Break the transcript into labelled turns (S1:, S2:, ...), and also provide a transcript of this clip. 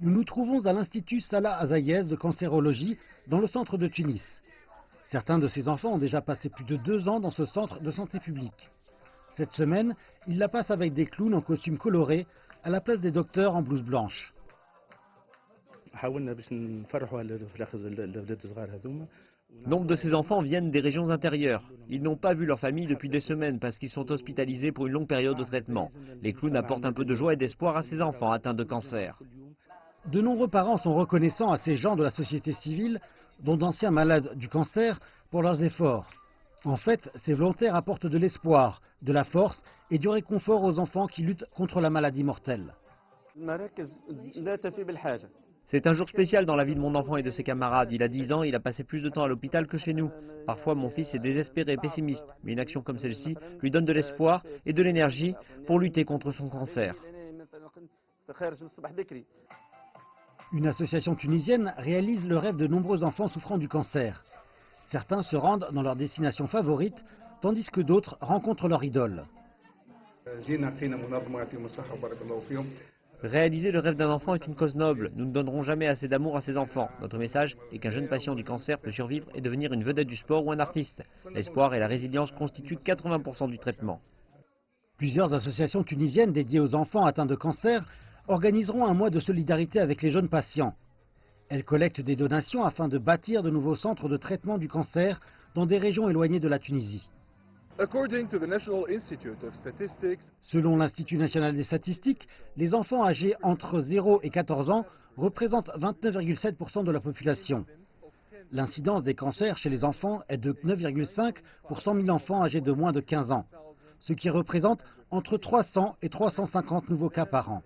S1: Nous nous trouvons à l'Institut Salah Azayez de cancérologie, dans le centre de Tunis. Certains de ces enfants ont déjà passé plus de 2 ans dans ce centre de santé publique. Cette semaine, ils la passent avec des clowns en costume coloré, à la place des docteurs en blouse blanche.
S2: Nombre de ces enfants viennent des régions intérieures. Ils n'ont pas vu leur famille depuis des semaines parce qu'ils sont hospitalisés pour une longue période de traitement. Les clowns apportent un peu de joie et d'espoir à ces enfants atteints de cancer.
S1: De nombreux parents sont reconnaissants à ces gens de la société civile, dont d'anciens malades du cancer, pour leurs efforts. En fait, ces volontaires apportent de l'espoir, de la force et du réconfort aux enfants qui luttent contre la maladie mortelle.
S2: C'est un jour spécial dans la vie de mon enfant et de ses camarades. Il a 10 ans, il a passé plus de temps à l'hôpital que chez nous. Parfois, mon fils est désespéré et pessimiste, mais une action comme celle-ci lui donne de l'espoir et de l'énergie pour lutter contre son cancer.
S1: Une association tunisienne réalise le rêve de nombreux enfants souffrant du cancer. Certains se rendent dans leur destination favorite, tandis que d'autres rencontrent leur idole.
S2: Réaliser le rêve d'un enfant est une cause noble. Nous ne donnerons jamais assez d'amour à ces enfants. Notre message est qu'un jeune patient du cancer peut survivre et devenir une vedette du sport ou un artiste. L'espoir et la résilience constituent 80% du traitement.
S1: Plusieurs associations tunisiennes dédiées aux enfants atteints de cancer organiseront un mois de solidarité avec les jeunes patients. Elles collectent des donations afin de bâtir de nouveaux centres de traitement du cancer dans des régions éloignées de la Tunisie. Selon l'Institut national des statistiques, les enfants âgés entre 0 et 14 ans représentent 29,7% de la population. L'incidence des cancers chez les enfants est de 9,5 pour 100 000 enfants âgés de moins de 15 ans, ce qui représente entre 300 et 350 nouveaux cas par an.